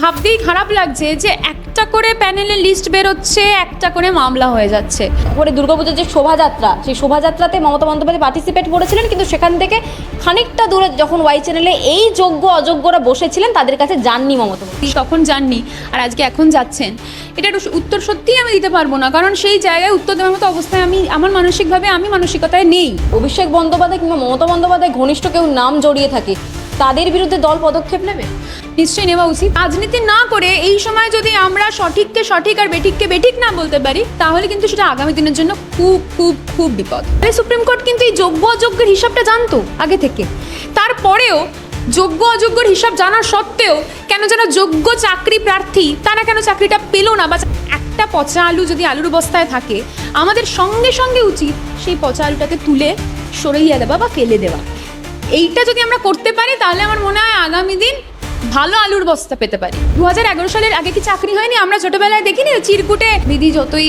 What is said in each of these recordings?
ভাবতেই খারাপ লাগছে যে একটা করে প্যানেলের লিস্ট বেরোচ্ছে, একটা করে মামলা হয়ে যাচ্ছে। পরে দুর্গাপুজোর যে শোভাযাত্রা, সেই শোভাযাত্রাতে মমতা বন্দ্যোপাধ্যায় পার্টিসিপেট করেছিলেন, কিন্তু সেখান থেকে খানিকটা দূরে যখন ওয়াই চ্যানেলে এই যোগ্য অযোগ্যরা বসেছিলেন তাদের কাছে যাননি মমতা। তখন যাননি, আর আজকে এখন যাচ্ছেন। এটার উত্তর সত্যিই আমি দিতে পারবো না, কারণ সেই জায়গায় উত্তর দেওয়ার মতো অবস্থায় আমার মানসিকতায় নেই। অভিষেক বন্দ্যোপাধ্যায় কিংবা মমতা বন্দ্যোপাধ্যায় ঘনিষ্ঠ কেউ নাম জড়িয়ে থাকে, তাদের বিরুদ্ধে দল পদক্ষেপ নেবে? নিশ্চয়ই নেওয়া উচিত। রাজনীতি না করে এই সময় যদি আমরা সঠিককে সঠিক আর বেঠিককে বেঠিক না বলতে পারি, তাহলে কিন্তু সেটা আগামী দিনের জন্য খুব খুব খুব বিপদ। সুপ্রিম কোর্ট কিন্তু এই যোগ্য অযোগ্যের হিসাবটা জানতো আগে থেকে, তারপরেও যোগ্য অযোগ্যর হিসাব জানার সত্ত্বেও কেন যেন যোগ্য চাকরি প্রার্থী তারা কেন চাকরিটা পেল না। বা একটা পচা আলু যদি আলুর বস্তায় থাকে, আমাদের সঙ্গে সঙ্গে উচিত সেই পচা আলুটাকে তুলে সরিয়ে দেওয়া বা ফেলে দেওয়া। এইটা যদি আমরা করতে পারি, তাহলে আমার মনে হয় আগামী দিন ভালো আলুর বস্তা পেতে পারি। 2011 সালের আগে কি চাকরি হয়নি? আমরা ছোটবেলায় দেখিনি চিরকুটে দিদি যতই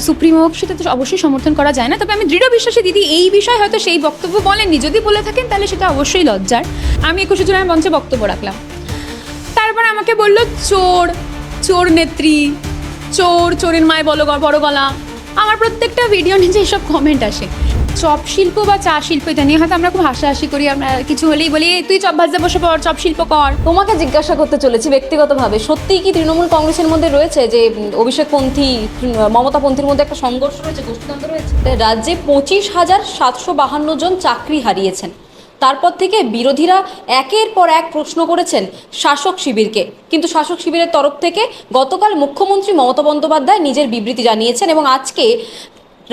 সুপ্রিম হোক, সেটা তো অবশ্যই সমর্থন করা যায় না। তবে আমি দৃঢ় বিশ্বাসী দিদি এই বিষয়ে হয়তো সেই বক্তব্য বলেননি। যদি বলে থাকেন তাহলে সেটা অবশ্যই লজ্জার। আমি 21শে জুলাই মঞ্চে বক্তব্য রাখলাম, তারপর আমাকে বলল চোর, চোর নেত্রী, চোর, চোরের মায় বড় গলা। আমার প্রত্যেকটা ভিডিও নিচে এইসব কমেন্ট আসে। চপ শিল্প বা চা শিল্প, এটা নিয়ে হয়তো আমরা খুব হাসাহাসি করি। আমরা কিছু হলেই বলি তুই চপ ভাজতে বসে পড়, চপ শিল্প কর। তোমাকে জিজ্ঞাসা করতে চলেছি ব্যক্তিগতভাবে, সত্যিই কি তৃণমূল কংগ্রেসের মধ্যে রয়েছে যে অভিষেকপন্থী মমতাপন্থীর মধ্যে একটা সংঘর্ষ রয়েছে, গোষ্ঠীদ্বন্দ্ব রয়েছে? রাজ্যে 25,752 জন চাকরি হারিয়েছেন, তারপর থেকে বিরোধীরা একের পর এক প্রশ্ন করেছেন শাসক শিবিরকে। কিন্তু শাসক শিবিরের তরফ থেকে গতকাল মুখ্যমন্ত্রী মমতা বন্দ্যোপাধ্যায় নিজের বিবৃতি জানিয়েছেন, এবং আজকে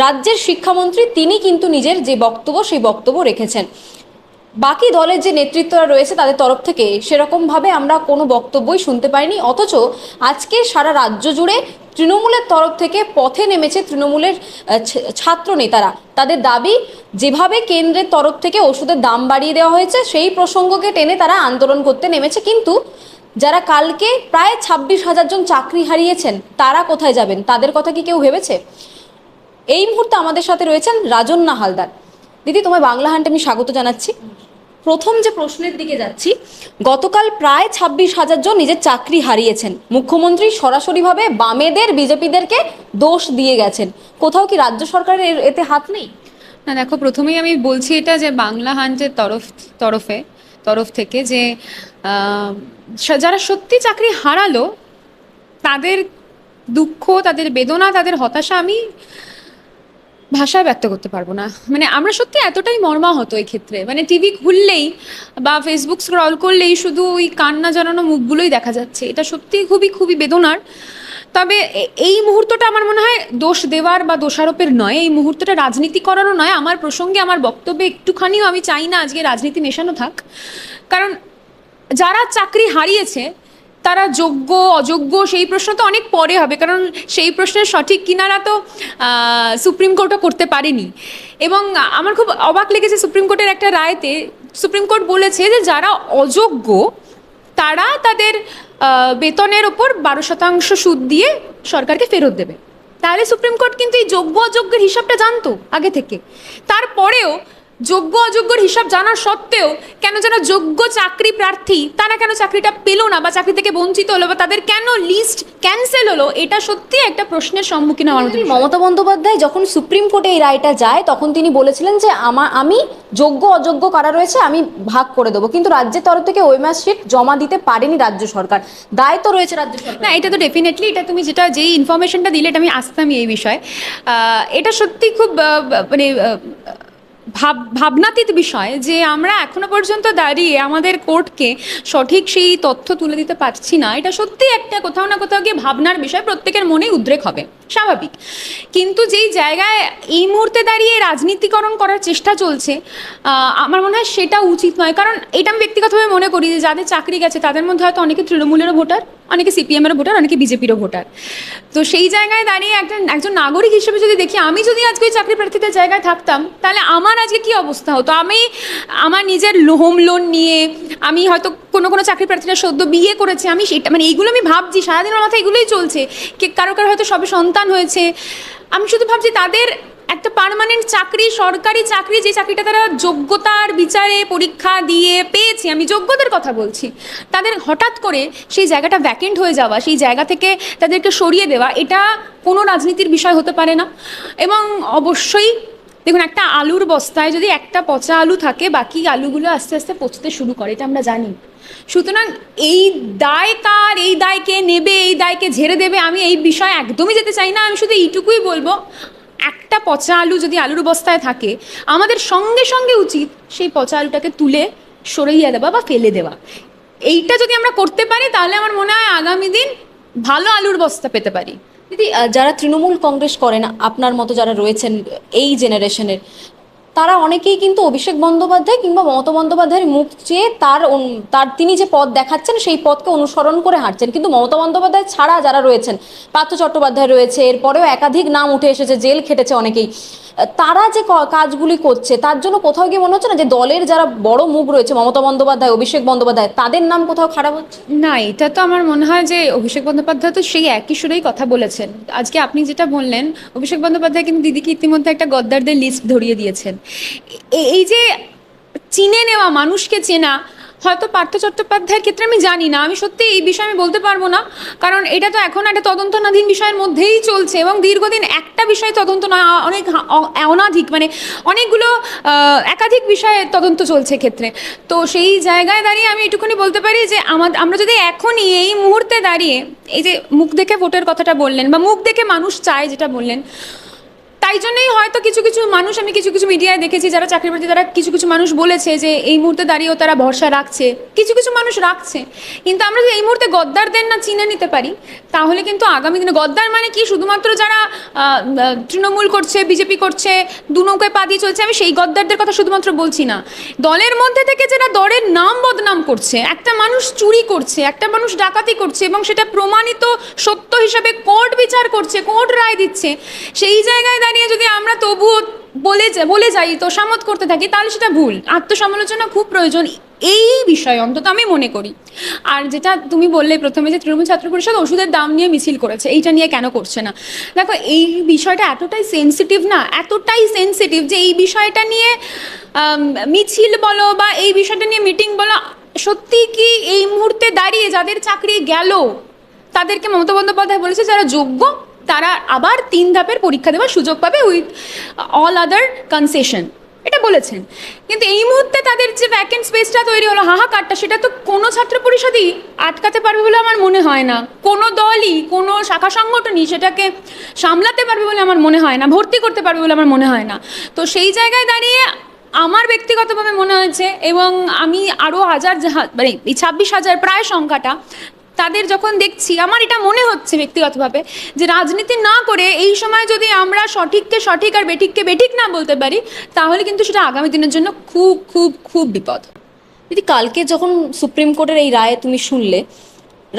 রাজ্যের শিক্ষামন্ত্রী তিনি কিন্তু নিজের যে বক্তব্য সেই বক্তব্য রেখেছেন। বাকি দলের যে নেতৃত্বরা রয়েছে তাদের তরফ থেকে সেরকমভাবে আমরা কোনো বক্তব্যই শুনতে পাইনি। অথচ আজকে সারা রাজ্য জুড়ে তৃণমূলের তরফ থেকে পথে নেমেছে তৃণমূলের ছাত্র নেতারা। তাদের দাবি, যেভাবে কেন্দ্রের তরফ থেকে ওষুধের দাম বাড়িয়ে দেওয়া হয়েছে সেই প্রসঙ্গকে টেনে তারা আন্দোলন করতে নেমেছে। কিন্তু যারা কালকে প্রায় 26,000 জন চাকরি হারিয়েছেন, তারা কোথায় যাবেন? তাদের কথা কি কেউ ভেবেছে? এই মুহূর্তে আমাদের সাথে রয়েছেন রাজন্যা হালদার। দিদি, তোমায় বাংলা হান্টে আমি স্বাগত জানাচ্ছি। প্রথম যে প্রশ্নের দিকে যাচ্ছি, গতকাল প্রায় 26,000 জন নিজের চাকরি হারিয়েছেন। মুখ্যমন্ত্রী সরাসরিভাবে বামেদের, বিজেপিদেরকে দোষ দিয়ে গেছেন। কোথাও কি রাজ্য সরকারের এতে হাত নেই? না, দেখো, প্রথমেই আমি বলছি এটা যে বাংলা হান্টের তরফ থেকে যে যারা সত্যি চাকরি হারালো তাদের দুঃখ, তাদের বেদনা, তাদের হতাশা আমি ভাষায় ব্যক্ত করতে পারবো না। মানে আমরা সত্যি এতটাই মর্মাহত এই ক্ষেত্রে। মানে টিভি খুললেই বা ফেসবুক স্ক্রল করলেই শুধু ওই কান্না জড়ানো মুখগুলোই দেখা যাচ্ছে। এটা সত্যি খুবই খুবই বেদনার। তবে এই মুহূর্তটা আমার মনে হয় দোষ দেওয়ার বা দোষারোপের নয়, এই মুহূর্তটা রাজনীতি করারও নয়। আমার প্রসঙ্গে, আমার বক্তব্যে একটুখানিও আমি চাই না আজকে রাজনীতি মেশানো থাক। কারণ যারা চাকরি হারিয়েছে তারা যোগ্য অযোগ্য সেই প্রশ্ন তো অনেক পরে হবে, কারণ সেই প্রশ্নের সঠিক কিনারা তো সুপ্রিম কোর্টও করতে পারেনি। এবং আমার খুব অবাক লেগেছে সুপ্রিম কোর্টের একটা রায়তে সুপ্রিম কোর্ট বলেছে যে যারা অযোগ্য তারা তাদের বেতনের ওপর 12% সুদ দিয়ে সরকারকে ফেরত দেবে। তাহলে সুপ্রিম কোর্ট কিন্তু এই যোগ্য অযোগ্যের হিসাবটা জানতো আগে থেকে। তারপরেও যোগ্য অযোগ্যর হিসাব জানার সত্ত্বেও কেন যেন যোগ্য চাকরি প্রার্থী তারা কেন চাকরিটা পেলো না বা চাকরি থেকে বঞ্চিত হলো বা তাদের কেন লিস্ট ক্যান্সেল হলো, এটা সত্যি একটা প্রশ্নের সম্মুখীন হওয়ার মতো। মমতা বন্দ্যোপাধ্যায় যখন সুপ্রিম কোর্টে এই রায়টা যায়, তখন তিনি বলেছিলেন যে আমি যোগ্য অযোগ্য কারা রয়েছে আমি ভাগ করে দেবো, কিন্তু রাজ্যের তরফ থেকে ওএমআর শিট জমা দিতে পারেনি রাজ্য সরকার। দায় তো রয়েছে রাজ্য সরকার। না, এটা তো ডেফিনেটলি, এটা তুমি যেই ইনফরমেশনটা দিলে এটা আমি আসতামই এই বিষয়ে। এটা সত্যি খুব মানে ভাবনাতীত বিষয় যে আমরা এখনো পর্যন্ত দাঁড়িয়ে আমাদের কোর্টকে সঠিক সেই তথ্য তুলে দিতে পারছি না। এটা সত্যি একটা কোথাও না কোথাও গিয়ে ভাবনার বিষয়, প্রত্যেকের মনেই উদ্রেক হবে, স্বাভাবিক। কিন্তু যেই জায়গায় এই মুহূর্তে দাঁড়িয়ে রাজনীতিকরণ করার চেষ্টা চলছে, আমার মনে হয় সেটা উচিত নয়। কারণ এটা আমি ব্যক্তিগতভাবে মনে করি যে যাদের চাকরি গেছে তাদের মধ্যে হয়তো অনেকে তৃণমূলেরও ভোটার, অনেকে সিপিএমেরও ভোটার, অনেকে বিজেপিরও ভোটার। তো সেই জায়গায় দাঁড়িয়ে একজন নাগরিক হিসেবে যদি দেখি, আমি যদি আজকে ওই চাকরি প্রার্থীদের জায়গায় থাকতাম তাহলে আমার আজকে কি অবস্থা হতো। আমি আমার নিজের হোম লোন নিয়ে, আমি হয়তো কোনো চাকরি প্রার্থীরা সদ্য বিয়ে করেছে, আমি সেটা মানে এইগুলো আমি ভাবছি সারাদিন, আমার মাথায় এগুলোই চলছে। কারো হয়তো সবে সন্তান হয়েছে, আমি শুধু ভাবছি তাদের একটা পার্মানেন্ট চাকরি, সরকারি চাকরি, যে চাকরিটা তারা যোগ্যতার বিচারে পরীক্ষা দিয়ে পেয়েছে, আমি যোগ্যতার কথা বলছি, তাদের হঠাৎ করে সেই জায়গাটা ভ্যাকেন্ট হয়ে যাওয়া, সেই জায়গা থেকে তাদেরকে সরিয়ে দেওয়া, এটা কোনো রাজনীতির বিষয় হতে পারে না। এবং অবশ্যই দেখুন, একটা আলুর বস্তায় যদি একটা পচা আলু থাকে, বাকি আলুগুলো আস্তে আস্তে পচতে শুরু করে, এটা আমরা জানি। সুতরাং এই দায় কার, এই দায় কে নেবে, এই দায়কে ঝেড়ে দেবে, আমি এই বিষয়ে একদমই যেতে চাই না। আমি শুধু এইটুকুই বলবো, একটা পচা আলু যদি আলুর বস্তায় থাকে, আমাদের সঙ্গে সঙ্গে উচিত সেই পচা আলুটাকে তুলে সরিয়ে দেওয়া বা ফেলে দেওয়া। এইটা যদি আমরা করতে পারি, তাহলে আমার মনে হয় আগামী দিন ভালো আলুর বস্তা পেতে পারি। দিদি, যারা তৃণমূল কংগ্রেস করেন, আপনার মতো যারা রয়েছেন এই জেনারেশনের, তারা অনেকেই কিন্তু অভিষেক বন্দ্যোপাধ্যায় কিংবা মমতা বন্দ্যোপাধ্যায়ের মুখ চেয়ে তার তিনি যে পথ দেখাচ্ছেন সেই পথকে অনুসরণ করে হাঁটছেন। কিন্তু মমতা বন্দ্যোপাধ্যায় ছাড়া যারা রয়েছেন, পার্থ চট্টোপাধ্যায় রয়েছে, এরপরেও একাধিক নাম উঠে এসেছে, জেল খেটেছে অনেকেই, তারা যে কাজগুলি করছে তার জন্য কোথাও গিয়ে মনে হচ্ছে না যে দলের যারা বড় মুখ রয়েছে, মমতা বন্দ্যোপাধ্যায়, অভিষেক বন্দ্যোপাধ্যায়, তাদের নাম কোথাও খারাপ হচ্ছে? না, এটা তো আমার মনে হয় যে অভিষেক বন্দ্যোপাধ্যায় তো সেই একই সুরেই কথা বলেছেন। আজকে আপনি যেটা বললেন, অভিষেক বন্দ্যোপাধ্যায় কিন্তু দিদিকে ইতিমধ্যে একটা গদ্দারদের লিস্ট ধরিয়ে দিয়েছেন। এই যে চিনে নেওয়া, মানুষকে চেনা, হয়তো পার্থ চট্টোপাধ্যায়ের ক্ষেত্রে আমি জানি না, আমি সত্যি এই বিষয়ে আমি বলতে পারবো না, কারণ এটা তো এখন একটা তদন্তনাধীন বিষয়ের মধ্যেই চলছে, এবং দীর্ঘদিন একটা বিষয় তদন্ত নয়, অনেক অনাধিক, মানে অনেকগুলো একাধিক বিষয়ে তদন্ত চলছে ক্ষেত্রে। তো সেই জায়গায় দাঁড়িয়ে আমি এটুকুনি বলতে পারি যে আমরা যদি এখনই এই মুহূর্তে দাঁড়িয়ে, এই যে মুখ দেখে ভোটের কথাটা বললেন, বা মুখ দেখে মানুষ চায় যেটা বললেন, তাই জন্যই হয়তো কিছু কিছু মানুষ, আমি কিছু কিছু মিডিয়ায় দেখেছি যারা চাকরি প্রার্থী, তারা কিছু কিছু মানুষ বলেছে যে এই মুহূর্তে দাঁড়িয়েও তারা ভরসা রাখছে, কিছু কিছু মানুষ রাখছে। কিন্তু আমরা যদি এই মুহূর্তে গদ্দারদের না চিনে নিতে পারি, তাহলে কিন্তু আগামী দিনে, গদ্দার মানে কি শুধুমাত্র যারা তৃণমূল করছে, বিজেপি করছে, দু নৌকায় পা দিয়ে চলছে, আমি সেই গদ্দারদের কথা শুধুমাত্র বলছি না, দলের মধ্যে থেকে যারা দলের নাম বদনাম করছে, একটা মানুষ চুরি করছে, একটা মানুষ ডাকাতি করছে, এবং সেটা প্রমাণিত সত্য হিসাবে কোর্ট বিচার করছে, কোর্ট রায় দিচ্ছে, সেই জায়গায় দাঁড়িয়ে যদি আমরা তবুও বলে যাই, তোষামত করতে থাকি, তাহলে সেটা ভুল। আত্মসমালোচনা খুব প্রয়োজন এই বিষয়ে, অন্তত আমি মনে করি। আর যেটা তুমি বললে প্রথমে, যে তৃণমূল ছাত্র পরিষদ ওষুধের দাম নিয়ে মিছিল করেছে, এইটা নিয়ে কেন করছে না? দেখো, এই বিষয়টা এতটাই সেন্সিটিভ না, এতটাই সেন্সিটিভ যে এই বিষয়টা নিয়ে মিছিল বলো বা এই বিষয়টা নিয়ে মিটিং বলো, সত্যি কি এই মুহূর্তে দাঁড়িয়ে যাদের চাকরি গেল, তাদেরকে মমতা বন্দ্যোপাধ্যায় বলেছে যারা যোগ্য তারা আবার 3 ধাপের পরীক্ষা দেওয়ার সুযোগ পাবে উইথ অল আদার কনসেশন, এটা বলেছেন। কিন্তু এই মুহূর্তে তাদের যে ভ্যাকেন্ট স্পেসটা তৈরি হলো, হাহাকারটা, সেটা তো কোনো ছাত্র পরিষদই আটকাতে পারবে বলে আমার মনে হয় না, কোনো দলই, কোনো শাখা সংগঠনই সেটাকে সামলাতে পারবে বলে আমার মনে হয় না, ভর্তি করতে পারবে বলে আমার মনে হয় না। তো সেই জায়গায় দাঁড়িয়ে আমার ব্যক্তিগতভাবে মনে হয়েছে, এবং আমি আরও মানে এই 26,000 প্রায় সংখ্যাটা তাদের যখন দেখছি, আমার এটা মনে হচ্ছে ব্যক্তিগতভাবে যে রাজনীতি না করে এই সময় যদি আমরা সঠিককে সঠিক আর বেঠিককে বেঠিক না বলতে পারি, তাহলে কিন্তু সেটা আগামী দিনের জন্য খুব খুব খুব বিপদ। দিদি, কালকে যখন সুপ্রিম কোর্টের এই রায় তুমি শুনলে,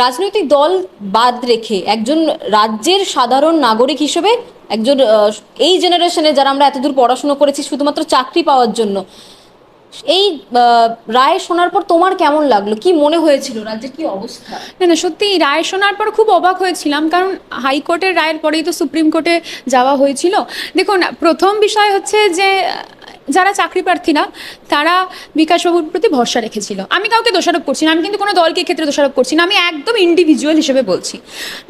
রাজনৈতিক দল বাদ রেখে একজন রাজ্যের সাধারণ নাগরিক হিসেবে, একজন এই জেনারেশনে যারা আমরা এতদূর পড়াশোনা করেছি শুধুমাত্র চাকরি পাওয়ার জন্য, এই রায় শোনার পর তোমার কেমন লাগলো? কি মনে হয়েছিল? রাজ্যের কি অবস্থা? না, সত্যি রায় শোনার পর খুব অবাক হয়েছিলাম, কারণ হাইকোর্টের রায়ের পরেই তো সুপ্রিম কোর্টে যাওয়া হয়েছিল। দেখুন, প্রথম বিষয় হচ্ছে যে যারা চাকরি প্রার্থীরা, তারা বিকাশবাবুর প্রতি ভরসা রেখেছিল। আমি কাউকে দোষারোপ করছি না, আমি কিন্তু কোনো দলকে ক্ষেত্রে দোষারোপ করছি না, আমি একদম ইন্ডিভিজুয়াল হিসেবে বলছি।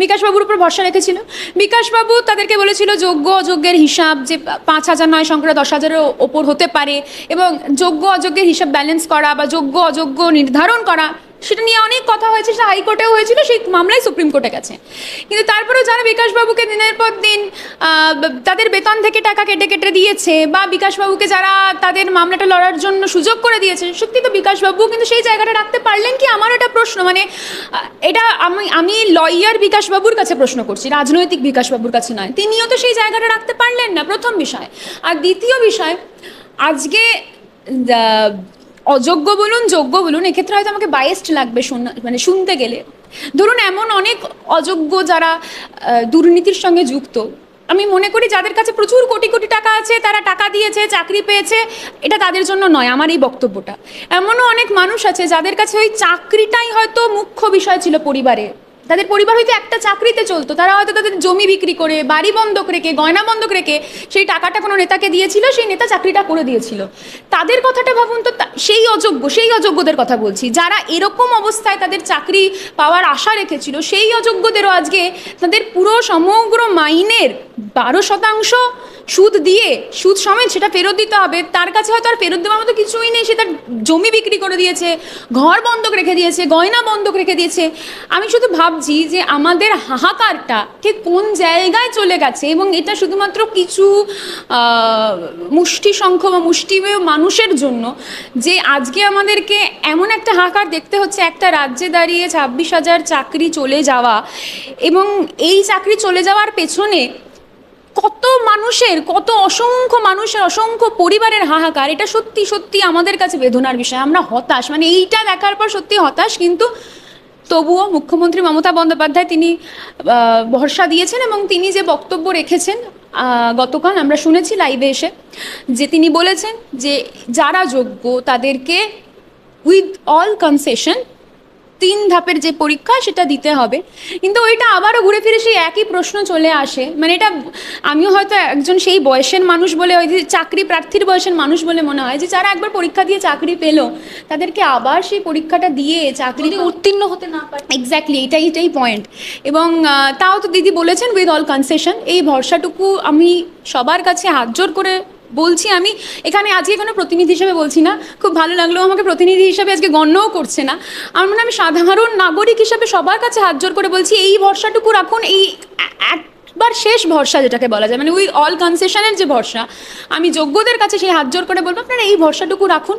বিকাশবাবুর উপর ভরসা রেখেছিল। বিকাশবাবু তাদেরকে বলেছিল যোগ্য অযোগ্যের হিসাব যে 5,000 নয়, সংখ্যাটা 10,000-এর ওপর হতে পারে, এবং যোগ্য অযোগ্যের হিসাব ব্যালেন্স করা বা যোগ্য অযোগ্য নির্ধারণ করা, সেটা নিয়ে অনেক কথা হয়েছে, সেটা হাইকোর্টেও হয়েছিল, সেই মামলায় সুপ্রিম কোর্টে গেছে। কিন্তু তারপরেও যারা বিকাশবাবুকে দিনের পর দিন তাদের বেতন থেকে টাকা কেটে কেটে দিয়েছে, বা বিকাশবাবুকে যারা তাদের মামলাটা লড়ার জন্য সুযোগ করে দিয়েছে, সত্যি তো বিকাশবাবু কিন্তু সেই জায়গাটা রাখতে পারলেন কি? আমার এটা প্রশ্ন, মানে এটা আমি লয়ার বিকাশবাবুর কাছে প্রশ্ন করছি, রাজনৈতিক বিকাশবাবুর কাছে নয়। তিনিও তো সেই জায়গাটা রাখতে পারলেন না, প্রথম বিষয়। আর দ্বিতীয় বিষয়, আজকে অযোগ্য বলুন যোগ্য বলুন, এক্ষেত্রে হয়তো আমাকে বায়াসড লাগবে মানে শুনতে গেলে। ধরুন, এমন অনেক অযোগ্য যারা দুর্নীতির সঙ্গে যুক্ত, আমি মনে করি যাদের কাছে প্রচুর কোটি কোটি টাকা আছে, তারা টাকা দিয়েছে, চাকরি পেয়েছে, এটা তাদের জন্য নয় আমার এই বক্তব্যটা। এমনও অনেক মানুষ আছে যাদের কাছে ওই চাকরিটাই হয়তো মুখ্য বিষয় ছিল পরিবারে, তাদের পরিবার হয়তো একটা চাকরিতে চলতো, তারা হয়তো তাদের জমি বিক্রি করে, বাড়ি বন্ধক রেখে, গয়না বন্ধক রেখে সেই টাকাটা কোনো নেতাকে দিয়েছিল, সেই নেতা চাকরিটা করে দিয়েছিল। তাদের কথাটা ভাবুন তো, সেই অযোগ্যদের কথা বলছি, যারা এরকম অবস্থায় তাদের চাকরি পাওয়ার আশা রেখেছিল, সেই অযোগ্যদেরও আজকে তাদের পুরো সমগ্র মাইনের 12% সুদ দিয়ে, সুদ সমেত সেটা ফেরত দিতে হবে। তার কাছে হয়তো আর ফেরত দেওয়ার মতো কিছুই নেই, সে তার জমি বিক্রি করে দিয়েছে, ঘর বন্ধক রেখে দিয়েছে, গয়না বন্ধক রেখে দিয়েছে। আমি শুধু ভাবছি যে আমাদের হাহাকারটা ঠিক কোন জায়গায় চলে গেছে, এবং এটা শুধুমাত্র কিছু মুষ্টি সংখ্য বা মুষ্টিমেয় মানুষের জন্য, যে আজকে আমাদেরকে এমন একটা হাহাকার দেখতে হচ্ছে, একটা রাজ্যে দাঁড়িয়ে 26,000 চাকরি চলে যাওয়া, এবং এই চাকরি চলে যাওয়ার পেছনে কত মানুষের, কত অসংখ্য মানুষের, অসংখ্য পরিবারের হাহাকার। এটা সত্যি সত্যি আমাদের কাছে বেদনার বিষয়। আমরা হতাশ, মানে এইটা দেখার পর সত্যি হতাশ। কিন্তু তবুও মুখ্যমন্ত্রী মমতা বন্দ্যোপাধ্যায় তিনি ভরসা দিয়েছেন, এবং তিনি যে বক্তব্য রেখেছেন গতকাল আমরা শুনেছি লাইভে এসে, যে তিনি বলেছেন যে যারা যোগ্য তাদেরকে উইথ অল কনসেশন 3 ধাপের যে পরীক্ষা সেটা দিতে হবে। কিন্তু ওইটা আবারও ঘুরে ফিরে সেই একই প্রশ্ন চলে আসে। মানে এটা আমিও হয়তো একজন সেই বয়সের মানুষ বলে, ওই যে চাকরি প্রার্থীর বয়সের মানুষ বলে মনে হয়, যে যারা একবার পরীক্ষা দিয়ে চাকরি পেলো, তাদেরকে আবার সেই পরীক্ষাটা দিয়ে চাকরি উত্তীর্ণ হতে না পারে। এক্স্যাক্টলি, এটাই পয়েন্ট। এবং তাও তো দিদি বলেছেন উইথ অল কনসেশন। এই ভরসাটুকু আমি সবার কাছে হাত জোর করে বলছি। আমি এখানে আজকে কোনো প্রতিনিধি হিসেবে বলছি না, খুব ভালো লাগলো, আমাকে প্রতিনিধি হিসেবে আজকে গণ্যও করছে না। আমি সাধারণ নাগরিক হিসেবে সবার কাছে হাত জোর করে বলছি, এই ভরসাটুকু রাখুন। এই একবার শেষ ভরসা যেটাকে বলা যায়, মানে উইথ অল কনসেশনের যে ভরসা, আমি যোগ্যদের কাছে সেই হাত জোর করে বলবো, আপনারা এই ভরসাটুকু রাখুন।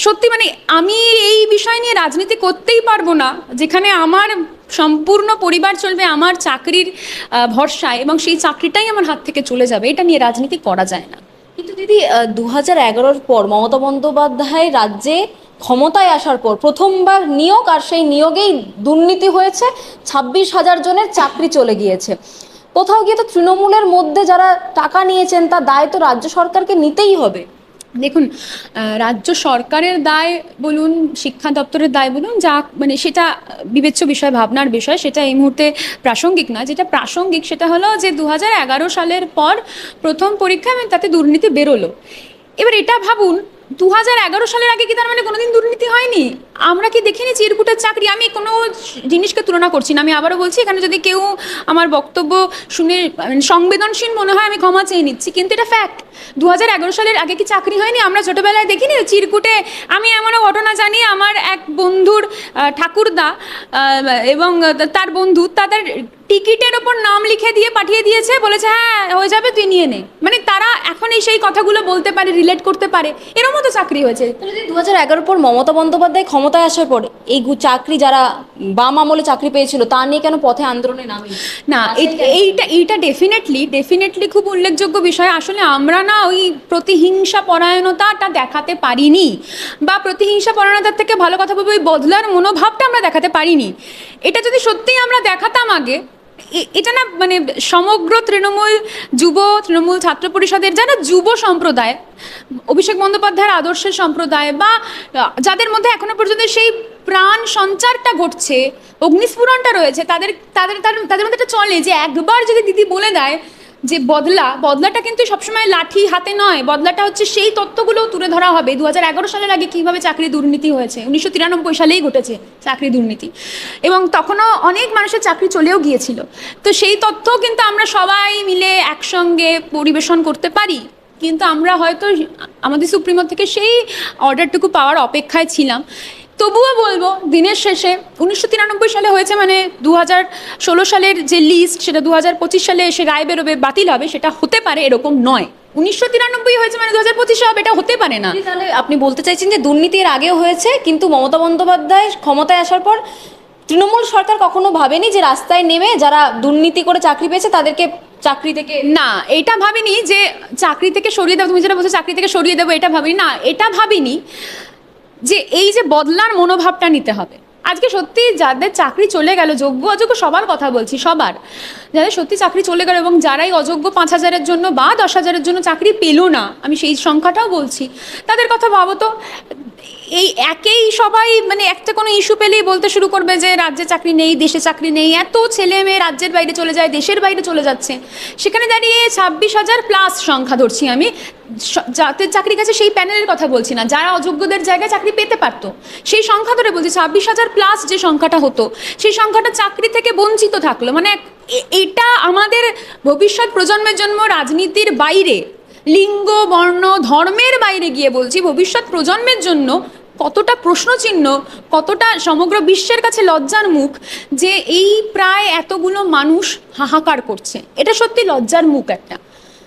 সত্যি মানে আমি এই বিষয় নিয়ে রাজনীতি করতেই পারবো না, যেখানে আমার সম্পূর্ণ পরিবার চলবে আমার চাকরির ভরসায়, এবং সেই চাকরিটাই আমার হাত থেকে চলে যাবে। এটা নিয়ে রাজনীতি করা যায় না। কিন্তু দিদি 2011-র পর মমতা বন্দ্যোপাধ্যায় রাজ্যে ক্ষমতায় আসার পর প্রথমবার নিয়োগ, আর সেই নিয়োগেই দুর্নীতি হয়েছে, 26,000 জনের চাকরি চলে গিয়েছে। কোথাও গিয়ে তো তৃণমূলের মধ্যে যারা টাকা নিয়েছেন তার দায় তো রাজ্য সরকারকে নিতেই হবে। দেখুন, রাজ্য সরকারের দায় বলুন, শিক্ষা দপ্তরের দায় বলুন, যা মানে সেটা বিবেচ্য বিষয়, ভাবনার বিষয়, সেটা এই মুহূর্তে প্রাসঙ্গিক না। যেটা প্রাসঙ্গিক সেটা হলো যে 2011 সালের পর প্রথম পরীক্ষা এবং তাতে দুর্নীতি বেরোলো। এবার এটা ভাবুন, 2011 সালের আগে কি তার মানে কোনোদিন দুর্নীতি হয়নি? আমরা কি দেখিনি চিরকুটের চাকরি? আমি কোনো জিনিসকে তুলনা করছি না, আমি আবারও বলছি, এখানে যদি কেউ আমার বক্তব্য শুনে সংবেদনশীল মনে হয় আমি ক্ষমা চেয়ে নিচ্ছি, কিন্তু এটা ফ্যাক্ট। 2011 সালের আগে কি চাকরি হয়নি? আমরা ছোটোবেলায় দেখিনি চিরকুটে? আমি এমনও ঘটনা জানি, আমার এক বন্ধুর ঠাকুরদা এবং তার বন্ধু তাদের টিকিটের ওপর নাম লিখে দিয়ে পাঠিয়ে দিয়েছে, বলেছে হ্যাঁ হয়ে যাবে, তুই নিয়ে নে। মানে তারা এখন সেই কথাগুলো বলতে পারে, রিলেট করতে পারে, এরকম তো চাকরি হয়েছে। যদি 2011 পর মমতা বন্দ্যোপাধ্যায় ক্ষমতায় আসার পরে এই চাকরি, যারা বাম আমলে চাকরি পেয়েছিল, তা নিয়ে কেন পথে আন্দোলনে নামে না? এইটা ডেফিনেটলি খুব উল্লেখযোগ্য বিষয়। আসলে আমরা না ওই প্রতিহিংসা পরায়ণতাটা দেখাতে পারিনি, বা প্রতিহিংসা পরায়ণতার থেকে ভালো কথা বলবো, ওই বদলার মনোভাবটা আমরা দেখাতে পারিনি। এটা যদি সত্যিই আমরা দেখাতাম আগে, এটা না মানে সমগ্র তৃণমূল ছাত্র পরিষদের যারা যুব সম্প্রদায়, অভিষেক বন্দ্যোপাধ্যায়ের আদর্শের সম্প্রদায়, বা যাদের মধ্যে এখনো পর্যন্ত সেই প্রাণ সঞ্চারটা ঘটছে, অগ্নিস্ফুরণটা রয়েছে, তাদের মধ্যে এটা চলে যে একবার যদি দিদি বলে দেয় যে বদলাটা কিন্তু সবসময় লাঠি হাতে নয়, বদলাটা হচ্ছে সেই তথ্যগুলো তুলে ধরা হবে। 2011 সালের আগে কীভাবে চাকরি দুর্নীতি হয়েছে, 1993 সালেই ঘটেছে চাকরি দুর্নীতি, এবং তখনও অনেক মানুষের চাকরি চলেও গিয়েছিল। তো সেই তথ্য কিন্তু আমরা সবাই মিলে একসঙ্গে পরিবেশন করতে পারি, কিন্তু আমরা হয়তো আমাদের সুপ্রিমো থেকে সেই অর্ডারটুকু পাওয়ার অপেক্ষায় ছিলাম। তবুও বলবো, দিনের শেষে 1993 সালে হয়েছে, মানে 2016 সালের যে লিস্ট সেটা 2025 সালে এসে রায় বেরোবে, বাতিল হবে, সেটা হতে পারে, এরকম নয়। 1993 হয়েছে মানে 2025 হবে, এটা হতে পারে না। তাহলে আপনি বলতে চাইছেন যে দুর্নীতি এর আগেও হয়েছে, কিন্তু মমতা বন্দ্যোপাধ্যায় ক্ষমতায় আসার পর তৃণমূল সরকার কখনো ভাবেনি যে রাস্তায় নেমে যারা দুর্নীতি করে চাকরি পেয়েছে তাদেরকে চাকরি থেকে, না এটা ভাবিনি যে চাকরি থেকে সরিয়ে দেবো। তুমি যেটা বলছো চাকরি থেকে সরিয়ে দেবো, এটা ভাবিনি। না, এটা ভাবিনি যে এই যে বদলার মনোভাবটা নিতে হবে। আজকে সত্যি যাদের চাকরি চলে গেল, যোগ্য অযোগ্য সবার কথা বলছি, সবার যাদের সত্যি চাকরি চলে গেল, এবং যারাই অযোগ্য 5,000-এর জন্য বা 10,000-এর জন্য চাকরি পেল না, আমি সেই সংখ্যাটাও বলছি, তাদের কথা ভাবো তো। এই একেই সবাই মানে একটা কোনো ইস্যু পেলেই বলতে শুরু করবে যে রাজ্যে চাকরি নেই, দেশে চাকরি নেই, এত ছেলে মেয়ে রাজ্যের বাইরে চলে যায়, দেশের বাইরে চলে যাচ্ছে। সেখানে দাঁড়িয়ে 26,000 প্লাস সংখ্যা ধরছি আমি, যাদের চাকরি গেছে সেই প্যানেলের কথা বলছি না, যারা অযোগ্যদের জায়গায় চাকরি পেতে পারতো সেই সংখ্যা ধরে বলছি। 26,000 প্লাস যে সংখ্যাটা হতো, সেই সংখ্যাটা চাকরি থেকে বঞ্চিত থাকলো। মানে এটা আমাদের ভবিষ্যৎ প্রজন্মের জন্য রাজনীতির বাইরে, লিঙ্গ বর্ণ ধর্মের বাইরে গিয়ে বলছি, ভবিষ্যৎ প্রজন্মের জন্য কতটা প্রশ্নচিহ্ন, কতটা সমগ্র বিশ্বের কাছে লজ্জার মুখ যে এই প্রায় এতগুলো মানুষ হাহাকার করছে। এটা সত্যি লজ্জার মুখ একটা।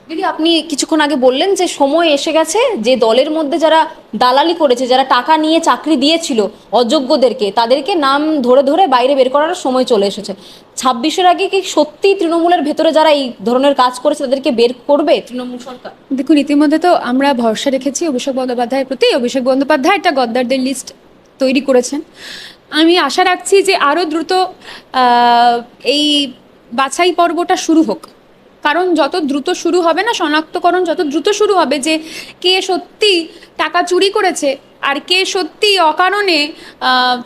দিদি, আপনি কিছুক্ষণ আগে বললেন যে সময় এসে গেছে যে দলের মধ্যে যারা দালালি করেছে, যারা টাকা নিয়ে চাকরি দিয়েছিল অযোগ্যদেরকে, তাদেরকে নাম ধরে ধরে বাইরে বের করার সময় চলে এসেছে। 26-এর আগে কি সত্যি তৃণমূলের ভেতরে যারা এই ধরনের কাজ করেছে তাদেরকে বের করবে তৃণমূল সরকার? দেখুন, ইতিমধ্যে তো আমরা ভরসা রেখেছি অভিষেক বন্দ্যোপাধ্যায়ের প্রতি। অভিষেক বন্দ্যোপাধ্যায় একটা গদ্দারদের লিস্ট তৈরি করেছেন। আমি আশা রাখছি যে আরও দ্রুত এই বাছাই পর্বটা শুরু হোক, কারণ যত দ্রুত শুরু হবে না, শনাক্তকরণ যত দ্রুত শুরু হবে যে কে সত্যি টাকা চুরি করেছে আর কে সত্যি অকারণে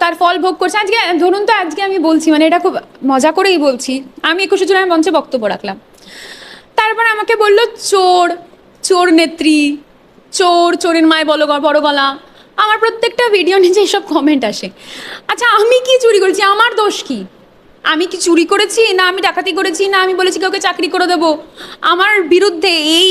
তার ফল ভোগ করছে। আজকে ধরুন তো, আজকে আমি বলছি, মানে এটা খুব মজা করেই বলছি, আমি 21শে জুলাই মঞ্চে বক্তব্য রাখলাম, তারপর আমাকে বললো চোর, চোর নেত্রী, চোর, চোরের মায় বড় গলা। আমার প্রত্যেকটা ভিডিও নিচে এসব কমেন্ট আসে। আচ্ছা, আমি কি চুরি করেছি? আমার দোষ কি? আমি কি চুরি করেছি, না আমি ডাকাতি করেছি, না আমি বলেছি কাউকে চাকরি করে দেবো? আমার বিরুদ্ধে এই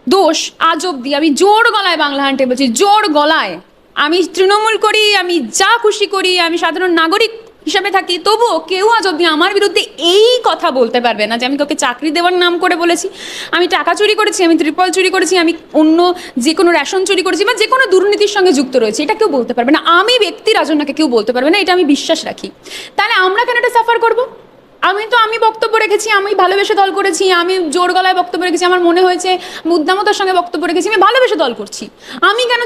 দোষ আজ অব্দি, আমি জোর গলায় বাংলা হান্টে বলছি, জোর গলায়, আমি তৃণমূল করি, আমি যা খুশি করি, আমি সাধারণ নাগরিক হিসাবে থাকি, তবুও কেউ আজ অব্দি আমার বিরুদ্ধে এই কথা বলতে পারবে না যে আমি কাউকে চাকরি দেওয়ার নাম করে বলেছি, আমি টাকা চুরি করেছি, আমি ত্রিপল চুরি করেছি, আমি অন্য যে কোনো রেশন চুরি করেছি, বা যে কোনো দুর্নীতির সঙ্গে যুক্ত রয়েছে। এটা কেউ বলতে পারবে না, আমি ব্যক্তি রাজনাকে কেউ বলতে পারবে না, এটা আমি বিশ্বাস রাখি। তাহলে আমরা কেন এটা সাফার করবো? আমি বক্তব্য রেখেছি, আমি ভালোবেসে দল করেছি, আমি জোর গলায় বক্তব্য রেখেছি, আমার মনে হয়েছে মুদ্দামতার সঙ্গে বক্তব্য রেখেছি, আমি ভালোবেসে দল করছি। আমি কেন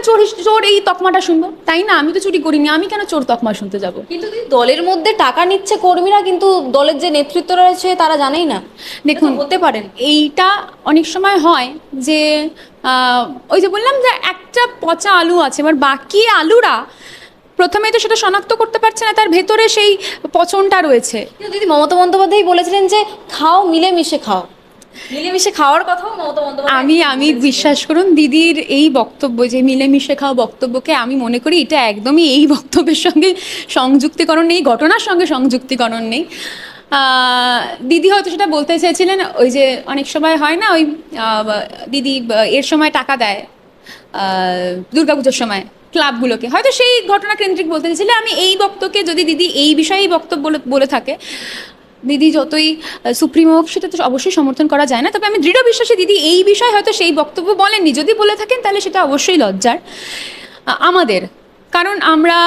চোর এই তকমাটা শুনবো? তাই না? আমি তো চুরি করিনি, আমি কেন চোর তকমা শুনতে যাব? কিন্তু দলের মধ্যে টাকা নিচ্ছে কর্মীরা, কিন্তু দলের যে নেতৃত্ব রয়েছে তারা জানেই না। দেখুন, হতে পারেন এইটা অনেক সময় হয় যে ওই যে বললাম যে একটা পচা আলু আছে, এবার বাকি আলুরা প্রথমে তো সেটা শনাক্ত করতে পারছে না, তার ভেতরে সেই পচনটা রয়েছে। কিন্তু দিদি, মমতা বন্দ্যোপাধ্যায় বলেছিলেন যে খাও, মিলেমিশে খাও, মিলেমিশে খাওয়ার কথাও মমতা বন্দ্যোপাধ্যায় আমি বিশ্বাস করুন, দিদির এই বক্তব্য যে মিলেমিশে খাওয়া বক্তব্যকে আমি মনে করি এটা একদমই এই বক্তব্যের সঙ্গে সংযুক্তিকরণ নেই, ঘটনার সঙ্গে সংযুক্তিকরণ নেই। দিদি হয়তো সেটা বলতে চেয়েছিলেন, ওই যে অনেক সময় হয় না, ওই দিদি এর সময় টাকা দেয় দুর্গাপুজোর সময় ক্লাবগুলোকে, হয়তো সেই ঘটনা কেন্দ্রিক বলতে চেয়েছিলেন। আমি এই বক্তব্যকে যদি দিদি এই বিষয়েই বক্তব্য বলে থাকে, দিদি যতই সুপ্রিমো হোক সেটা তো অবশ্যই সমর্থন করা যায় না, তবে আমি দৃঢ় বিশ্বাসী দিদি এই বিষয়ে হয়তো সেই বক্তব্য বলেননি। যদি বলে থাকেন তাহলে সেটা অবশ্যই লজ্জার আমাদের, কারণ আমরা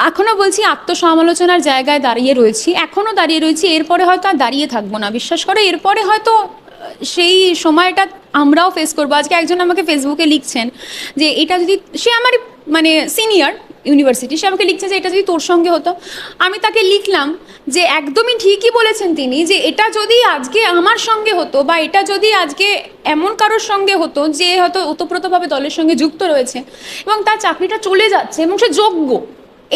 এখনও বলছি আত্মসমালোচনার জায়গায় দাঁড়িয়ে রয়েছি, এখনও দাঁড়িয়ে রয়েছি, এরপরে হয়তো আর দাঁড়িয়ে থাকবো না, বিশ্বাস করে। এরপরে হয়তো সেই সময়টা আমরাও ফেস করবো। আজকে একজন আমাকে ফেসবুকে লিখছেন যে এটা যদি, সে আমার মানে সিনিয়র ইউনিভার্সিটি, সে আমাকে লিখছে যে এটা যদি তোর সঙ্গে হতো। আমি তাকে লিখলাম যে একদমই ঠিকই বলেছেন তিনি, যে এটা যদি আজকে আমার সঙ্গে হতো, বা এটা যদি আজকে এমন কারোর সঙ্গে হতো যে হয়তো ওতপ্রোতভাবে দলের সঙ্গে যুক্ত রয়েছে এবং তার চাকরিটা চলে যাচ্ছে এবং সে যোগ্য,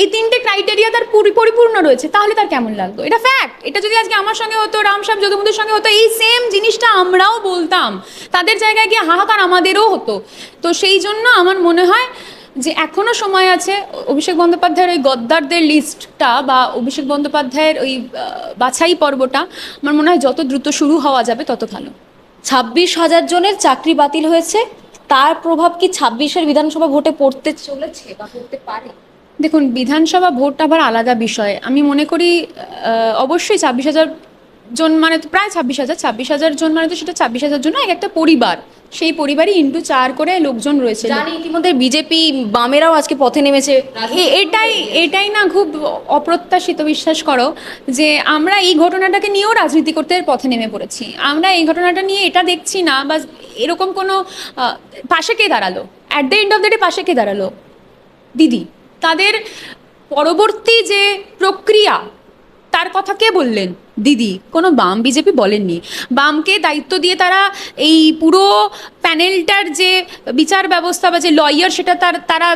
এই তিনটে ক্রাইটেরিয়া তার পরিপূর্ণ রয়েছে, তাহলে তার কেমন লাগতো? এটা ফ্যাক্ট। এটা যদি আজকে আমার সঙ্গে হতো, রামসাব যদুমধুর সঙ্গে হতো, এই সেম জিনিসটা আমরাও বলতাম, তাদের জায়গায় গিয়ে হাহাকার আমাদেরও হতো। তো সেই জন্য আমার মনে হয় যে এখনো সময় আছে। অভিষেক বন্দ্যোপাধ্যায়ের ওই গদ্দারদের লিস্টটা বা অভিষেক বন্দ্যোপাধ্যায়ের ওই বাছাই পর্বটা আমার মনে হয় যত দ্রুত শুরু হওয়া যাবে তত ভালো। 26,000 জনের চাকরি বাতিল হয়েছে, তার প্রভাব কি 26-এর বিধানসভা ভোটে পড়তে চলেছে বা পড়তে পারে? দেখুন, বিধানসভা ভোট আবার আলাদা বিষয়। আমি মনে করি অবশ্যই 26,000 জন মানে তো প্রায় 26,000 জন মানে তো সেটা 26,000 জন এক একটা পরিবার, সেই পরিবারই ইন্টু 4 করে লোকজন রয়েছে। জানি ইতিমধ্যে বিজেপি বামেরাও আজকে পথে নেমেছে। এটাই না খুব অপ্রত্যাশিত, বিশ্বাস করো, যে আমরা এই ঘটনাটাকে নিয়েও রাজনীতি করতে পথে নেমে পড়েছি। আমরা এই ঘটনাটা নিয়ে এটা দেখছি না বা এরকম কোনো পাশে কে দাঁড়ালো, at the end of the day পাশে কে দাঁড়ালো? দিদি, তাদের পরবর্তী যে প্রক্রিয়া তার কথা কে বললেন? দিদি। কোনো বাম বিজেপি বলেননি। বামকে দায়িত্ব দিয়ে তারা এই পুরো প্যানেলটার যে বিচার ব্যবস্থা বা যে লয়ার সেটা তারা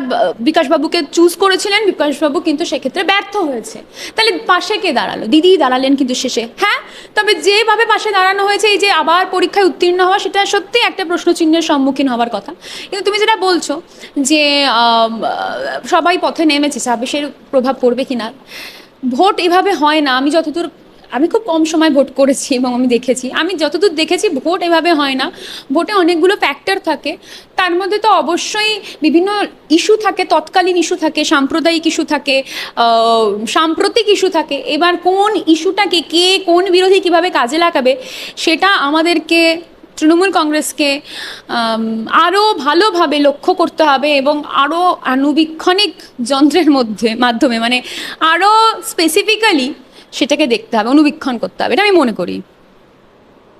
বিকাশবাবুকে চুজ করেছিলেন। বিকাশবাবু কিন্তু সেক্ষেত্রে ব্যর্থ হয়েছে। তাহলে পাশে কে দাঁড়ালো? দিদি দাঁড়ালেন কিন্তু শেষে। হ্যাঁ, তবে যেভাবে পাশে দাঁড়ানো হয়েছে, এই যে আবার পরীক্ষায় উত্তীর্ণ হওয়া, সেটা সত্যি একটা প্রশ্নচিহ্নের সম্মুখীন হওয়ার কথা। কিন্তু তুমি যেটা বলছো যে সবাই পথে নেমেছে, ছাব্বিশের প্রভাব পড়বে কিনা, ভোট এভাবে হয় না। আমি খুব কম সময় ভোট করেছি এবং আমি দেখেছি, আমি যতদূর দেখেছি ভোট এভাবে হয় না। ভোটে অনেকগুলো ফ্যাক্টর থাকে, তার মধ্যে তো অবশ্যই বিভিন্ন ইস্যু থাকে, তৎকালীন ইস্যু থাকে, সাম্প্রদায়িক ইস্যু থাকে, সাম্প্রতিক ইস্যু থাকে। এবার কোন ইস্যুটাকে কে কোন বিরোধী কিভাবে কাজে লাগাবে, সেটা আমাদেরকে তৃণমূল কংগ্রেসকে আরও ভালোভাবে লক্ষ্য করতে হবে এবং আরও আণুবীক্ষণিক যন্ত্রের মাধ্যমে মানে আরও স্পেসিফিক্যালি সেটাকে দেখতে হবে, অনুবীক্ষণ করতে হবে, এটা আমি মনে করি।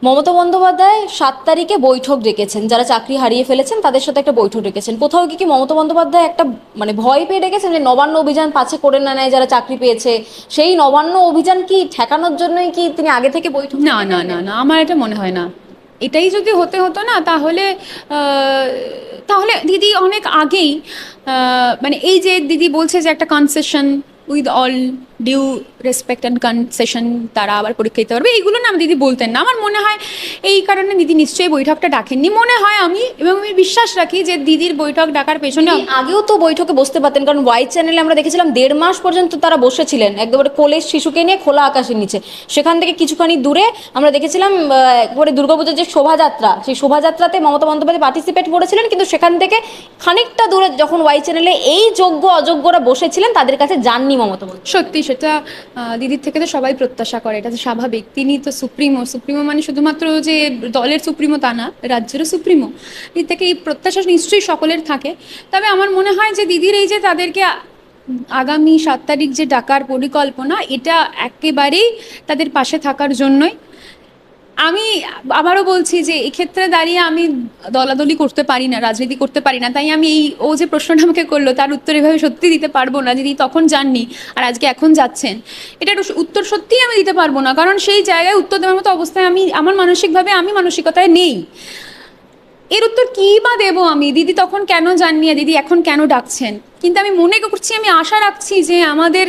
মমতা বন্দ্যোপাধ্যায় 7 তারিখে বৈঠক ডেকেছেন, যারা চাকরি হারিয়ে ফেলেছেন তাদের সাথে একটা বৈঠক ডেকেছেন। কোথাও কি মমতা বন্দ্যোপাধ্যায় একটা মানে ভয় পেয়ে ডেকেছেন যে নবান্ন অভিযান পাছে করে না নেয় যারা চাকরি পেয়েছে, সেই নবান্ন অভিযান কি ঠেকানোর জন্যই কি তিনি আগে থেকে বৈঠক? না না না না, আমার এটা মনে হয় না। এটাই যদি হতো না, তাহলে দিদি অনেক আগেই মানে এই যে দিদি বলছে যে একটা concession with all due respect and concession তারা আবার পরীক্ষা দিতে পারবে, এইগুলো না দিদি বলতেন না। আমার মনে হয় এই কারণে দিদি নিশ্চয়ই বৈঠকটা ডাকেননি মনে হয়। আমি বিশ্বাস রাখি যে দিদির বৈঠক ডাকার পেছনে আগেও তো বৈঠকে বসতে পারতেন, কারণ ওয়াই চ্যানেলে আমরা দেখেছিলাম 1.5 মাস পর্যন্ত তারা বসেছিলেন একবারে কোলের শিশুকে নিয়ে খোলা আকাশের নিচে। সেখান থেকে কিছুখানি দূরে আমরা দেখেছিলাম একবারে দুর্গাপুজোর যে শোভাযাত্রা, সেই শোভাযাত্রাতে মমতা বন্দ্যোপাধ্যায় পার্টিসিপেট করেছিলেন, কিন্তু সেখান থেকে খানিকটা দূরে যখন ওয়াই চ্যানেলে এই যোগ্য অযোগ্যরা বসেছিলেন তাদের কাছে যাননি মমতা বন্দ্যোপাধ্যায়। সত্যি সেটা দিদির থেকে তো সবাই প্রত্যাশা করে, এটা তো স্বাভাবিক। তিনি তো সুপ্রিমো মানে শুধুমাত্র যে দলের সুপ্রিমো তা না, রাজ্যেরও সুপ্রিমো। দিদি থেকে এই প্রত্যাশা নিশ্চয়ই সকলের থাকে। তবে আমার মনে হয় যে দিদির এই যে তাদেরকে আগামী 7 তারিখ যে ডাকার পরিকল্পনা, এটা একেবারেই তাদের পাশে থাকার জন্যই। আমি আবারও বলছি যে এক্ষেত্রে দাঁড়িয়ে আমি দলাদলি করতে পারি না, রাজনীতি করতে পারি না, তাই আমি ও যে প্রশ্নটা আমাকে করলো তার উত্তর এভাবে সত্যি দিতে পারবো না। দিদি তখন যাননি আর আজকে এখন যাচ্ছেন, এটার উত্তর সত্যিই আমি দিতে পারবো না, কারণ সেই জায়গায় উত্তর দেওয়ার মতো অবস্থায় আমার মানসিকতায় নেই। এর উত্তর কী বা দেবো আমি? দিদি তখন কেন যাননি, দিদি এখন কেন ডাকছেন? কিন্তু আমি মনে করছি, আমি আশা রাখছি যে আমাদের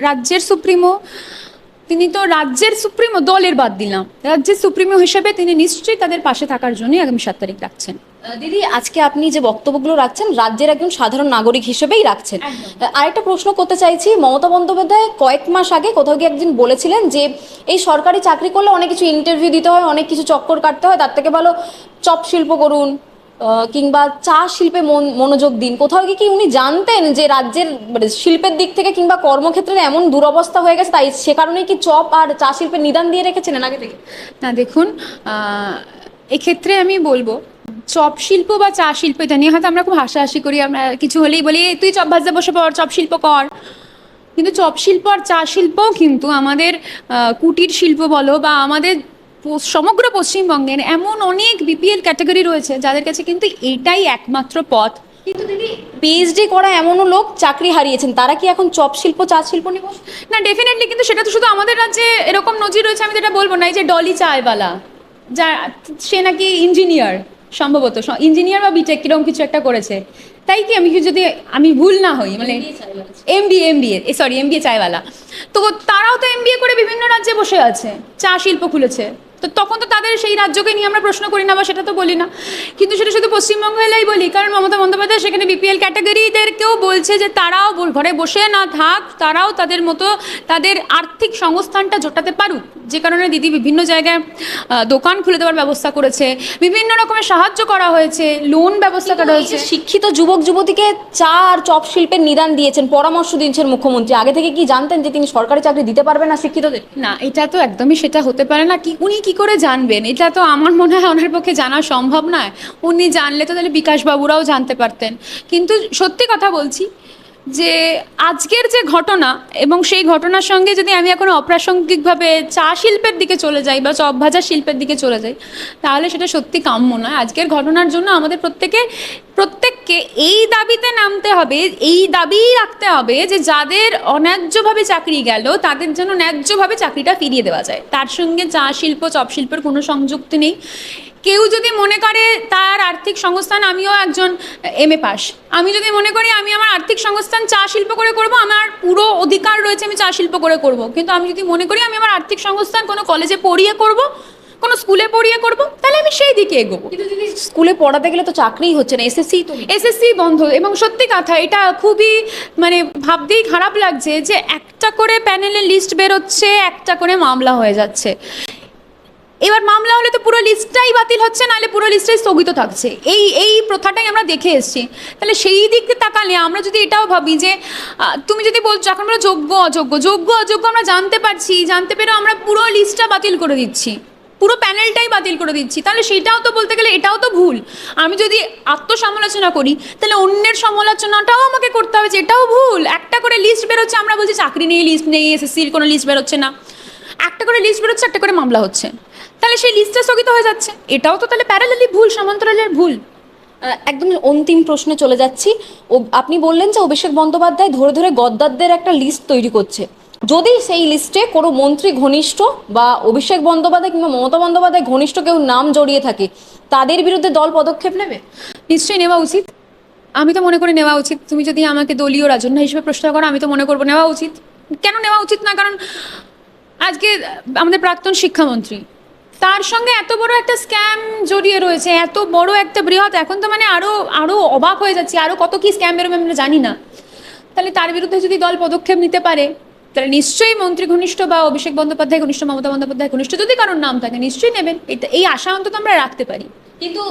রাজ্যের সুপ্রিমো, তিনি তো রাজ্যের সুপ্রিমো, দলের বাদ দিলাম, রাজ্যের সুপ্রিমো হিসেবে তিনি নিশ্চয়ই তাদের পাশে থাকার জন্যই আগামী 7 তারিখ রাখছেন। দিদি, আজকে আপনি যে বক্তব্যগুলো রাখছেন রাজ্যের একজন সাধারণ নাগরিক হিসেবেই রাখছেন। আরেকটা প্রশ্ন করতে চাইছি, মমতা বন্দ্যোপাধ্যায় কয়েক মাস আগে কোথাও গিয়ে একদিন বলেছিলেন যে এই সরকারি চাকরি করলে অনেক কিছু ইন্টারভিউ দিতে হয়, অনেক কিছু চক্কর কাটতে হয়, তার থেকে ভালো চপ শিল্প করুন কিংবা চা শিল্পে মনোযোগ দিন। কোথাও গিয়ে কি উনি জানতেন যে রাজ্যের মানে শিল্পের দিক থেকে কিংবা কর্মক্ষেত্রে এমন দুরবস্থা হয়ে গেছে, তাই সে কারণেই কি চপ আর চা শিল্পের নিদান দিয়ে রেখেছিলেন আগে থেকে? না দেখুন, এক্ষেত্রে আমি বলবো চপ শিল্প বা চা শিল্প এটা নিয়ে হয়তো আমরা খুব হাসাহাসি করি, আমরা কিছু হলেই বলি তুই চপ ভাজতে বসে পড়, চপ শিল্প কর। কিন্তু চপ শিল্প আর চা শিল্পও কিন্তু আমাদের কুটির শিল্প বলো বা আমাদের সমগ্র পশ্চিমবঙ্গের এমন অনেক বিপিএল ক্যাটাগরি রয়েছে যাদের কাছে কিন্তু এটাই একমাত্র পথ। কিন্তু দিদি, পিএইচডি করা এমনও লোক চাকরি হারিয়েছেন, তারা কি এখন চপ শিল্প চা শিল্প নিয়ে বসে? না ডেফিনেটলি, কিন্তু সেটা তো শুধু আমাদের রাজ্যে এরকম নজির রয়েছে আমি যেটা বলবো না। এই যে ডলি চায়ওয়ালা, যা সে নাকি ইঞ্জিনিয়ার, সম্ভবত ইঞ্জিনিয়ার বা বিটেক কিরকম কিছু একটা করেছে, তাই কি? যদি আমি ভুল না হই, মানে এমবিএ চায়ওয়ালা, তো তারাও তো এমবিএ করে বিভিন্ন রাজ্যে বসে আছে, চা শিল্প খুলেছে। তো তখন তো তাদের সেই রাজ্যকে নিয়ে আমরা প্রশ্ন করি না বা সেটা তো বলি না। কিন্তু সেটা শুধু পশ্চিমবঙ্গ এলাই বলি, কারণ মমতা বন্দ্যোপাধ্যায় সেখানে বিপিএল ক্যাটাগরিদেরকেও বলছে যে তারাও ঘরে বসে না থাক, তারাও তাদের মতো তাদের আর্থিক সংস্থানটা জোটাতে পারুক। যে কারণে দিদি বিভিন্ন জায়গায় দোকান খুলে দেওয়ার ব্যবস্থা করেছে, বিভিন্ন রকমের সাহায্য করা হয়েছে, লোন ব্যবস্থা করা হয়েছে। শিক্ষিত যুবক যুবতীকে চা আর চপ শিল্পের নিদান দিয়েছেন, পরামর্শ দিয়েছেন মুখ্যমন্ত্রী। আগে থেকে কি জানতেন যে তিনি সরকারি চাকরি দিতে পারবেন না শিক্ষিতদের? না, এটা তো একদমই সেটা হতে পারে না। উনি কি করে জানবেন? এটা তো আমার মনে হয় ওনার পক্ষে জানা সম্ভব নয়। উনি জানলে তো তাহলে বিকাশবাবুরাও জানতে পারতেন। কিন্তু সত্যি কথা বলছি, যে আজকের যে ঘটনা এবং সেই ঘটনার সঙ্গে যদি আমি এখন অপ্রাসঙ্গিকভাবে চা শিল্পের দিকে চলে যাই বা চপ ভাজা শিল্পের দিকে চলে যাই, তাহলে সেটা সত্যি কাম্য নয়। আজকের ঘটনার জন্য আমাদের প্রত্যেককে এই দাবিতে নামতে হবে, এই দাবিই রাখতে হবে যে যাদের অন্যায্যভাবে চাকরি গেল তাদের যেন ন্যায্যভাবে চাকরিটা ফিরিয়ে দেওয়া যায়। তার সঙ্গে চা শিল্প চপ শিল্পের কোনো সংযুক্তি নেই। কেউ যদি মনে করে তার আর্থিক সংস্থান, আমিও একজন MA পাস, আমি যদি মনে করি আমি আমার আর্থিক সংস্থান চা শিল্প করে করব, আমার পুরো অধিকার রয়েছে আমি চা শিল্প করে করব। কিন্তু আমি যদি মনে করি আমি আমার আর্থিক সংস্থান কোনো কলেজে পড়িয়ে করব, কোনো স্কুলে পড়িয়ে করব, তাহলে আমি সেই দিকে এগোবো। কিন্তু যদি স্কুলে পড়াতে গেলে তো চাকরিই হচ্ছে না, এসএসসি বন্ধ। এবং সত্যি কথা, এটা খুবই মানে ভাবতেই খারাপ লাগছে যে একটা করে প্যানেলের লিস্ট বেরোচ্ছে, একটা করে মামলা হয়ে যাচ্ছে। এবার মামলা হলে তো পুরো লিস্টটাই বাতিল হচ্ছে, নাহলে পুরো লিস্টটাই স্থগিত থাকছে। এই প্রথাটাই আমরা দেখে এসেছি। তাহলে সেই দিক থেকে তাকালে আমরা যদি এটাও ভাবি যে তুমি যদি বলছো এখন আমরা যোগ্য অযোগ্য আমরা জানতে পেরেও আমরা পুরো লিস্টটা বাতিল করে দিচ্ছি, পুরো প্যানেলটাই বাতিল করে দিচ্ছি, তাহলে সেটাও তো বলতে গেলে এটাও তো ভুল। আমি যদি আত্মসমালোচনা করি তাহলে অন্যের সমালোচনাটাও আমাকে করতে হবে যে এটাও ভুল। একটা করে লিস্ট বেরোচ্ছে, আমরা বলছি চাকরি নেই, লিস্ট নেই, এসএসসির কোনো লিস্ট বেরোচ্ছে না, একটা করে লিস্ট বেরোচ্ছে, একটা করে মামলা হচ্ছে, তাহলে সেই লিস্টটা স্থগিত হয়ে যাচ্ছে। এটাও তো তাহলে প্যারালালি ভুল, সমান্তরালের ভুল। একদম অন্তিম প্রশ্নে চলে যাচ্ছি। আপনি বললেন যে অভিষেক বন্দ্যোপাধ্যায় ধরে ধরে গদ্দারদের একটা লিস্ট তৈরি করছে। যদি সেই লিস্টে কোনো মন্ত্রী ঘনিষ্ঠ বা অভিষেক বন্দ্যোপাধ্যায় কিংবা মমতা বন্দ্যোপাধ্যায় ঘনিষ্ঠ কেউ নাম জড়িয়ে থাকে, তাদের বিরুদ্ধে দল পদক্ষেপ নেবে? নিশ্চয়ই নেওয়া উচিত। আমি তো মনে করি নেওয়া উচিত। তুমি যদি আমাকে দলীয় রাজন্যা হিসেবে প্রশ্ন করো, আমি তো মনে করবো নেওয়া উচিত। কেন নেওয়া উচিত না? কারণ আজকে আমাদের প্রাক্তন শিক্ষামন্ত্রী, তার সঙ্গে এত বড় একটা স্ক্যাম জড়িয়ে রয়েছে, এত বড় একটা বৃহৎ, এখন তো মানে আরো অবাক হয়ে যাচ্ছি, আরো কত কি স্ক্যাম বেরোবে আমরা জানি না। তাহলে তার বিরুদ্ধে যদি দল পদক্ষেপ নিতে পারে, তাহলে নিশ্চয়ই মন্ত্রী ঘনিষ্ঠ বা অভিষেক বন্দ্যোপাধ্যায় ঘনিষ্ঠ, মমতা বন্দ্যোপাধ্যায় ঘনিষ্ঠ যদি কারোর নাম থাকে নিশ্চয়ই নেবেন। এই আশা অন্তত আমরা রাখতে পারি। কিন্তু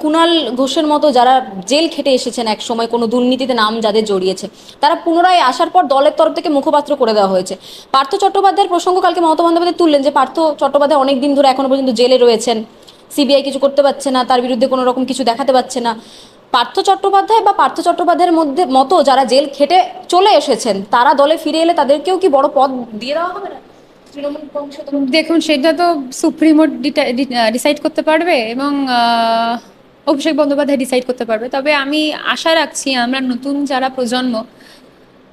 কুণাল ঘোষের মতো যারা জেল খেটে এসেছেন এক সময় কোনো দুর্নীতিতে নাম যাদের জড়িয়েছে, তারা পুনরায় আসার পর দলের তরফ থেকে মুখপাত্র করে দেওয়া হয়েছে। পার্থ চট্টোপাধ্যায়ের প্রসঙ্গ কালকে মমতা বন্দ্যোপাধ্যায় তুললেন যে পার্থ চট্টোপাধ্যায় অনেক দিন ধরে এখনো পর্যন্ত জেলে রয়েছেন, সিবিআই কিছু করতে পারছে না, তার বিরুদ্ধে কোনো রকম কিছু দেখাতে পারছে না। পার্থ চট্টোপাধ্যায় বা পার্থ চট্টোপাধ্যায়ের মতো যারা জেল খেটে চলে এসেছেন, তারা দলে ফিরে এলে তাদেরকেও কি বড় পদ দিয়ে দেওয়া হবে না? দেখুন, সেটা তো সুপ্রিমো ডিসাইড করতে পারবে এবং অভিষেক বন্দ্যোপাধ্যায় ডিসাইড করতে পারবে। তবে আমি আশা রাখছি আমরা নতুন যারা প্রজন্ম,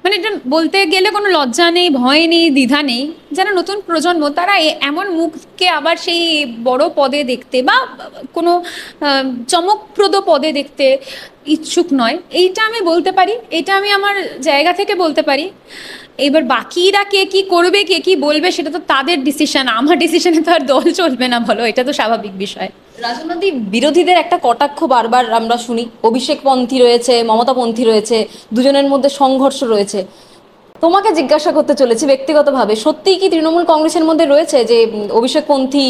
মানে এটা বলতে গেলে কোনো লজ্জা নেই, ভয় নেই, দ্বিধা নেই, যারা নতুন প্রজন্ম তারা এমন মুখকে আবার সেই বড় পদে দেখতে বা কোনো চমকপ্রদ পদে দেখতে ইচ্ছুক নয়, এইটা আমি বলতে পারি, এটা আমি আমার জায়গা থেকে বলতে পারি। এবার বাকিরা কে কি করবে, কে কি বলবে, সেটা তো তাদের ডিসিশন, আমার ডিসিশনে তো আর দল চলবে না, বলো, এটা তো স্বাভাবিক বিষয়। রাজনৈতিক বিরোধীদের একটা কটাক্ষ বারবার আমরা শুনি, অভিষেকপন্থী রয়েছে, মমতাপন্থী রয়েছে, দুজনের মধ্যে সংঘর্ষ রয়েছে। তোমাকে জিজ্ঞাসা করতে চলেছি ব্যক্তিগতভাবে, সত্যিই কি তৃণমূল কংগ্রেসের মধ্যে রয়েছে যে অভিষেকপন্থী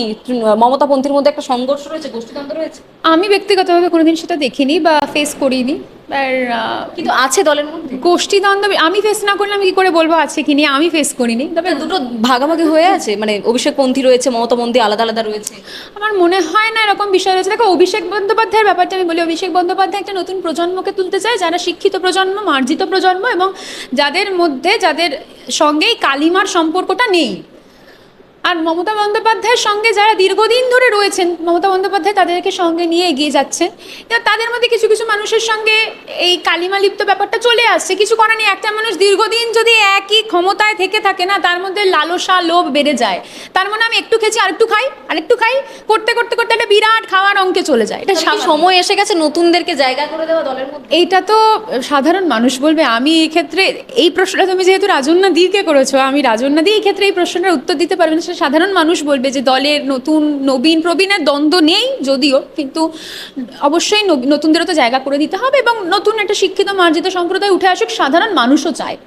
মমতাপন্থীর মধ্যে একটা সংঘর্ষ রয়েছে, গোষ্ঠীদ্বন্দ্ব রয়েছে? আমি ব্যক্তিগতভাবে কোনোদিন সেটা দেখিনি বা ফেস করিনি, আর কিন্তু আছে দলের মধ্যে গোষ্ঠীদ্বন্দ্ব আমি ফেস না করলে আমি কি করে বলবো আছে কি নিয়ে, আমি ফেস করিনি। তবে দুটো ভাগাভাগি হয়ে আছে, মানে অভিষেকপন্থী রয়েছে, মমতাপন্থী আলাদা আলাদা রয়েছে। আমার মনে হয় না এরকম বিষয় রয়েছে। দেখো, অভিষেক বন্দ্যোপাধ্যায়ের ব্যাপারটা আমি বলি, অভিষেক বন্দ্যোপাধ্যায় একটা নতুন প্রজন্মকে তুলতে চায়, যারা শিক্ষিত প্রজন্ম, মার্জিত প্রজন্ম এবং যাদের মধ্যে যাদের সঙ্গেই কালিমার সম্পর্কটা নেই। আর মমতা বন্দ্যোপাধ্যায়ের সঙ্গে যারা দীর্ঘদিন ধরে রয়েছেন, মমতা বন্দ্যোপাধ্যায় তাদেরকে সঙ্গে নিয়ে এগিয়ে যাচ্ছেন। এবার তাদের মধ্যে কিছু কিছু মানুষের সঙ্গে এই কালিমালিপ্ত ব্যাপারটা চলে আসছে, কিছু করার নেই। একটা মানুষ দীর্ঘদিন যদি একই ক্ষমতায় থেকে থাকে না, তার মধ্যে লালসা লোভ বেড়ে যায়। তার মানে আমি একটু খেয়েছি আরেকটু খাই করতে করতে করতে একটা বিরাট খাওয়ার অঙ্কে চলে যায়। এটা সময় এসে গেছে নতুনদেরকে জায়গা করে দেওয়া দলের মধ্যে। এইটা তো সাধারণ মানুষ বলবে। আমি এই ক্ষেত্রে এই প্রশ্নটা তুমি যেহেতু রাজন্যা দিকে করেছো, আমি রাজন্যা দিয়ে এই ক্ষেত্রে এই প্রশ্নটার উত্তর দিতে পারবো না। সাধারণ মানুষ বলবে যে দলের নতুন নবীন প্রবীণের দ্বন্দ্ব নেই যদিও, কিন্তু অবশ্যই নতুনদেরও তো জায়গা করে দিতে হবে এবং নতুন একটা শিক্ষিত মার্জিত সম্প্রদায় উঠে আসুক, সাধারণ মানুষও চায়।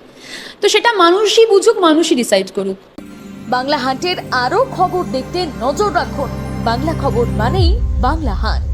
তো সেটা মানুষই বুঝুক, মানুষই ডিসাইড করুক। বাংলা হান্টের আরও খবর দেখতে নজর রাখুন। বাংলা খবর মানেই বাংলা হান্ট।